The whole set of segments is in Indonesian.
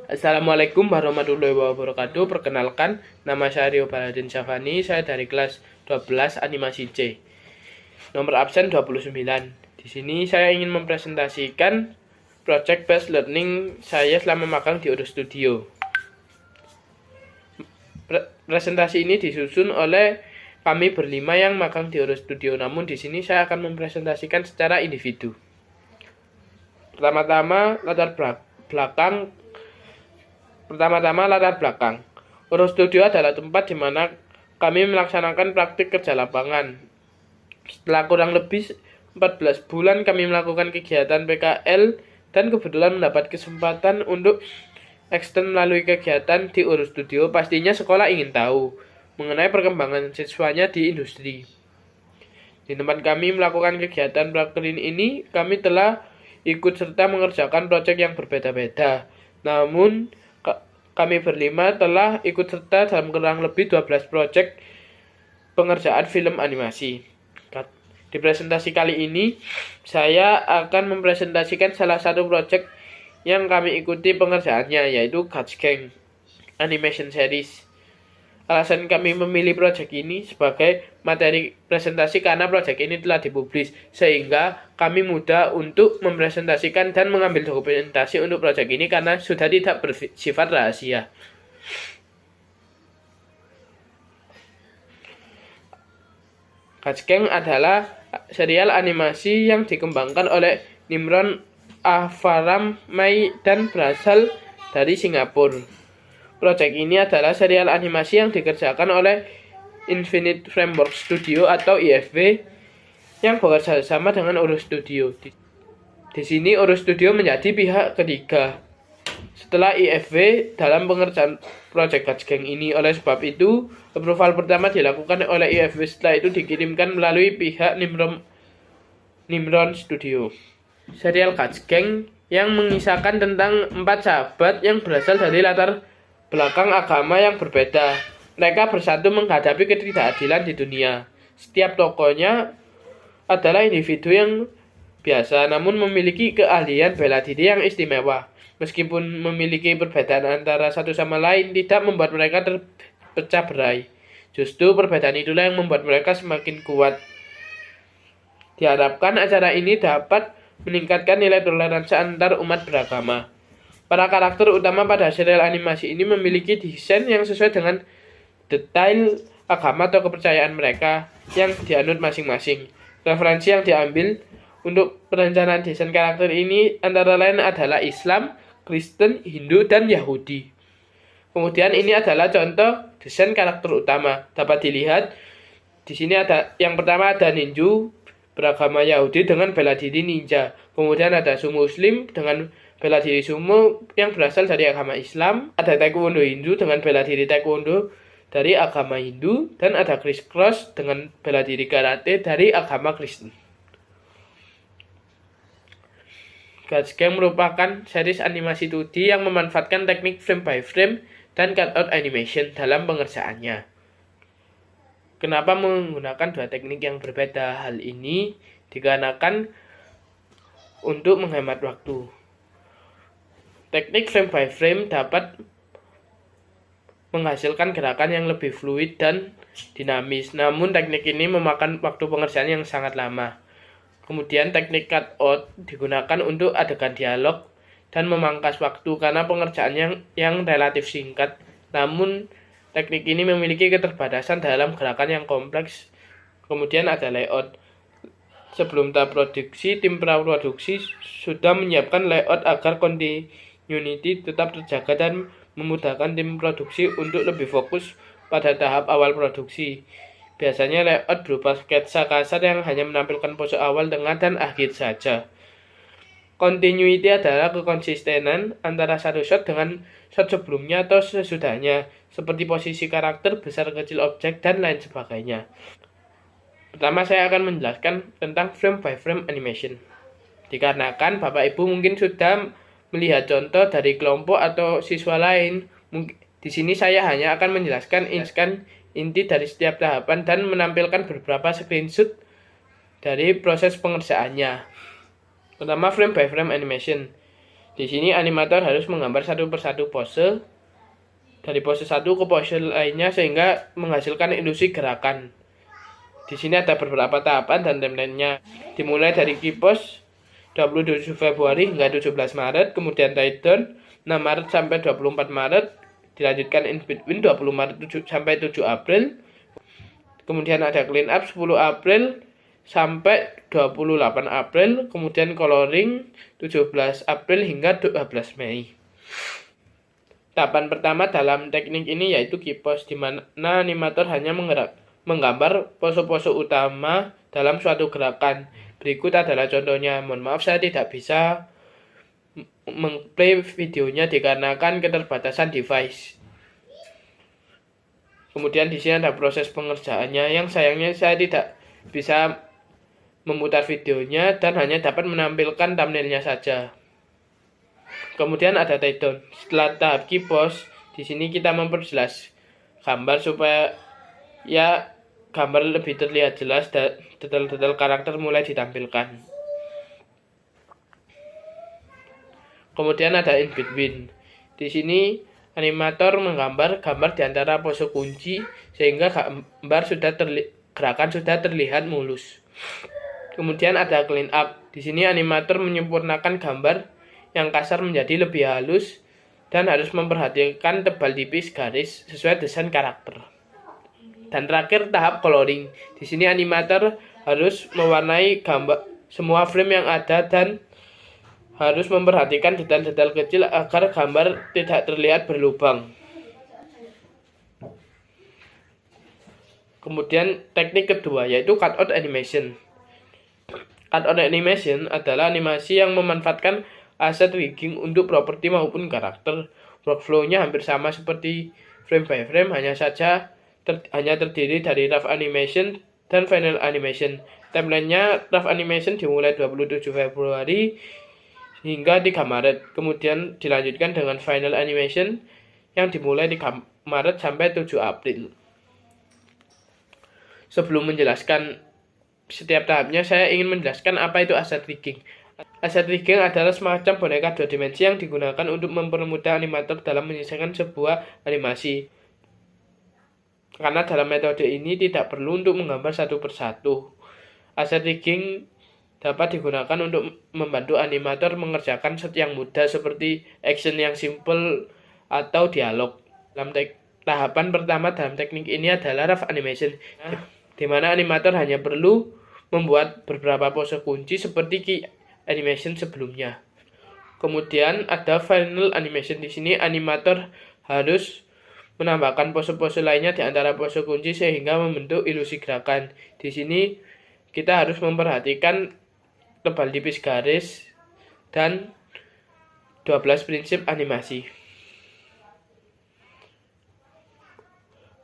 Assalamualaikum warahmatullahi wabarakatuh. Perkenalkan, nama saya Rio Baladin Syafani. Saya dari kelas 12 animasi C. Nomor absen 29. Di sini saya ingin mempresentasikan project based learning saya selama magang di Urus Studio. Presentasi ini disusun oleh kami berlima yang magang di Urus Studio. Namun di sini saya akan mempresentasikan secara individu. Pertama-tama latar belakang. Urus Studio adalah tempat di mana kami melaksanakan praktik kerja lapangan. Setelah kurang lebih 14 bulan kami melakukan kegiatan PKL dan kebetulan mendapat kesempatan untuk extend melalui kegiatan di Urus Studio. Pastinya sekolah ingin tahu mengenai perkembangan siswanya di industri. Di tempat kami melakukan kegiatan praktik ini, kami telah ikut serta mengerjakan proyek yang berbeda-beda. Namun kami berlima telah ikut serta dalam kurang lebih 12 proyek pengerjaan film animasi. Di presentasi kali ini, saya akan mempresentasikan salah satu proyek yang kami ikuti pengerjaannya, yaitu Guts Gang Animation Series. Alasan kami memilih proyek ini sebagai materi presentasi karena proyek ini telah dipublis, sehingga kami mudah untuk mempresentasikan dan mengambil dokumentasi untuk proyek ini karena sudah tidak bersifat rahasia. Guts Gang adalah serial animasi yang dikembangkan oleh Nimron Avaram Mai dan berasal dari Singapura. Proyek ini adalah serial animasi yang dikerjakan oleh Infinite Framework Studio atau IFW yang bekerja sama dengan Urus Studio. Di sini Urus Studio menjadi pihak ketiga setelah IFW dalam pengerjaan proyek Guts Gang ini. Oleh sebab itu, approval pertama dilakukan oleh IFW, setelah itu dikirimkan melalui pihak Nimron Studio. Serial Guts Gang yang mengisahkan tentang 4 sahabat yang berasal dari latar belakang agama yang berbeda. Mereka bersatu menghadapi ketidakadilan di dunia. Setiap tokohnya adalah individu yang biasa namun memiliki keahlian bela diri yang istimewa. Meskipun memiliki perbedaan antara satu sama lain, tidak membuat mereka terpecah berai. Justru perbedaan itulah yang membuat mereka semakin kuat. Diharapkan acara ini dapat meningkatkan nilai toleransi antar umat beragama. Para karakter utama pada serial animasi ini memiliki desain yang sesuai dengan detail agama atau kepercayaan mereka yang dianut masing-masing. Referensi yang diambil untuk perencanaan desain karakter ini antara lain adalah Islam, Kristen, Hindu, dan Yahudi. Kemudian ini adalah contoh desain karakter utama. Dapat dilihat di sini ada yang pertama ada ninja beragama Yahudi dengan bela diri ninja. Kemudian ada Muslim dengan bela diri sumo yang berasal dari agama Islam, ada taekwondo Hindu dengan bela diri taekwondo dari agama Hindu, dan ada crisscross dengan bela diri karate dari agama Kristen. Guts Gang merupakan series animasi 2D yang memanfaatkan teknik frame by frame dan cutout animation dalam pengerjaannya. Kenapa menggunakan dua teknik yang berbeda? Hal ini dikarenakan untuk menghemat waktu. Teknik frame by frame dapat menghasilkan gerakan yang lebih fluid dan dinamis, namun teknik ini memakan waktu pengerjaan yang sangat lama. Kemudian teknik cutout digunakan untuk adegan dialog dan memangkas waktu karena pengerjaan yang relatif singkat. Namun teknik ini memiliki keterbatasan dalam gerakan yang kompleks. Kemudian ada layout. Sebelum tahap produksi, tim praproduksi sudah menyiapkan layout agar Unity tetap terjaga dan memudahkan tim produksi untuk lebih fokus pada tahap awal produksi. Biasanya layout berupa sketsa kasar yang hanya menampilkan pose awal, tengah, dan akhir saja. Continuity adalah kekonsistenan antara satu shot dengan shot sebelumnya atau sesudahnya, seperti posisi karakter, besar kecil objek, dan lain sebagainya. Pertama saya akan menjelaskan tentang frame by frame animation. Dikarenakan Bapak Ibu mungkin sudah melihat contoh dari kelompok atau siswa lain. Di sini saya hanya akan menjelaskan inti dari setiap tahapan dan menampilkan beberapa screenshot dari proses pengerjaannya. Pertama, frame by frame animation. Di sini animator harus menggambar satu persatu pose dari pose satu ke pose lainnya sehingga menghasilkan ilusi gerakan. Di sini ada beberapa tahapan dan timelinenya. Dimulai dari keypose 27 Februari hingga 17 Maret, kemudian Titan 6 Maret sampai 24 Maret, dilanjutkan in between 20 Maret sampai 7 April. Kemudian ada clean up 10 April sampai 28 April, kemudian coloring 17 April hingga 12 Mei. Tahapan pertama dalam teknik ini yaitu keypose, di mana animator hanya menggambar pose-pose utama dalam suatu gerakan. Berikut adalah contohnya. Mohon maaf saya tidak bisa mengplay videonya dikarenakan keterbatasan device. Kemudian di sini ada proses pengerjaannya yang sayangnya saya tidak bisa memutar videonya dan hanya dapat menampilkan thumbnailnya saja. Kemudian ada Titan. Setelah tahap keypose, di sini kita memperjelas gambar supaya gambar lebih terlihat jelas dan detail-detail karakter mulai ditampilkan. Kemudian ada in between. Di sini animator menggambar gambar di antara pose kunci sehingga gerakan sudah terlihat mulus. Kemudian ada clean up. Di sini animator menyempurnakan gambar yang kasar menjadi lebih halus dan harus memperhatikan tebal tipis garis sesuai desain karakter. Dan terakhir tahap coloring. Di sini animator harus mewarnai gambar semua frame yang ada dan harus memperhatikan detail-detail kecil agar gambar tidak terlihat berlubang. Kemudian teknik kedua yaitu cutout animation. Cutout animation adalah animasi yang memanfaatkan aset rigging untuk properti maupun karakter. Workflow-nya hampir sama seperti frame by frame, hanya saja hanya terdiri dari rough animation dan final animation. Timeline-nya rough animation dimulai 27 Februari hingga 3 Maret. Kemudian dilanjutkan dengan final animation yang dimulai 3 Maret sampai 7 April. Sebelum menjelaskan setiap tahapnya, saya ingin menjelaskan apa itu asset rigging. Asset rigging adalah semacam boneka 2 dimensi yang digunakan untuk mempermudah animator dalam menyelesaikan sebuah animasi. Karena dalam metode ini tidak perlu untuk menggambar satu persatu. Asset rigging dapat digunakan untuk membantu animator mengerjakan set yang mudah seperti action yang simple atau dialog. Dalam tahapan pertama dalam teknik ini adalah rough animation, di mana animator hanya perlu membuat beberapa pose kunci seperti key animation sebelumnya. Kemudian ada final animation. Di sini animator harus menambahkan pose-pose lainnya di antara pose kunci sehingga membentuk ilusi gerakan. Di sini kita harus memperhatikan tebal tipis garis dan 12 prinsip animasi.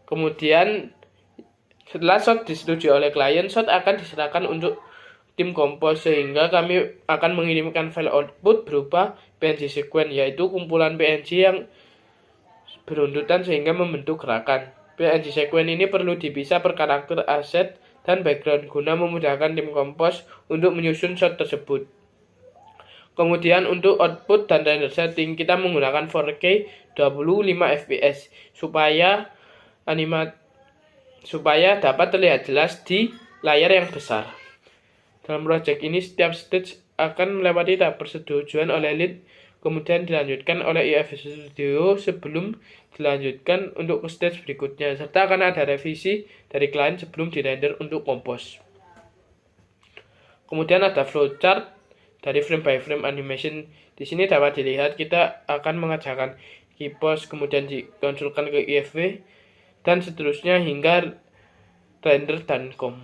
Kemudian setelah shot disetujui oleh klien, shot akan diserahkan untuk tim kompos sehingga kami akan mengirimkan file output berupa PNG sequence, yaitu kumpulan PNG yang beruntutan sehingga membentuk gerakan. PNG sequence ini perlu dipisah per karakter, aset, dan background guna memudahkan tim kompos untuk menyusun shot tersebut. Kemudian untuk output dan render setting kita menggunakan 4K 25 fps supaya dapat terlihat jelas di layar yang besar. Dalam project ini setiap stage akan melewati tahap persetujuan oleh lead, kemudian dilanjutkan oleh IF Studio sebelum dilanjutkan untuk ke stage berikutnya, serta akan ada revisi dari klien sebelum dirender untuk kompos. Kemudian ada flowchart dari frame by frame animation. Di sini dapat dilihat kita akan mengerjakan keypose, kemudian dikonsulkan ke IFW dan seterusnya hingga render dan com.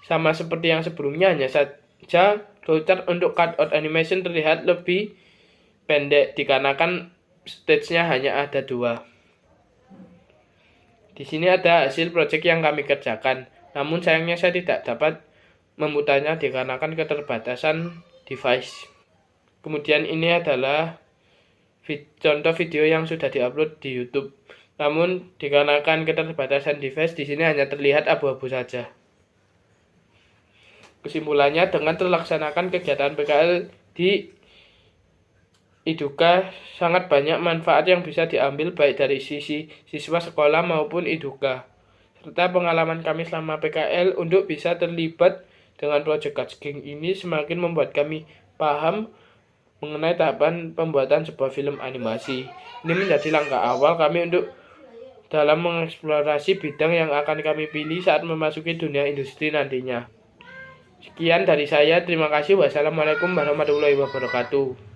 Sama seperti yang sebelumnya, hanya saja flowchart untuk cutout animation terlihat lebih pendek dikarenakan stage-nya hanya ada 2. Di sini ada hasil project yang kami kerjakan, namun sayangnya saya tidak dapat memutarnya dikarenakan keterbatasan device. Kemudian ini adalah contoh video yang sudah diupload di YouTube. Namun dikarenakan keterbatasan device, di sini hanya terlihat abu-abu saja. Kesimpulannya, dengan terlaksanakan kegiatan PKL di Iduka sangat banyak manfaat yang bisa diambil baik dari sisi siswa sekolah maupun Iduka. Serta pengalaman kami selama PKL untuk bisa terlibat dengan proyek Gasking ini semakin membuat kami paham mengenai tahapan pembuatan sebuah film animasi. Ini menjadi langkah awal kami untuk dalam mengeksplorasi bidang yang akan kami pilih saat memasuki dunia industri nantinya. Sekian dari saya, terima kasih. Wassalamualaikum warahmatullahi wabarakatuh.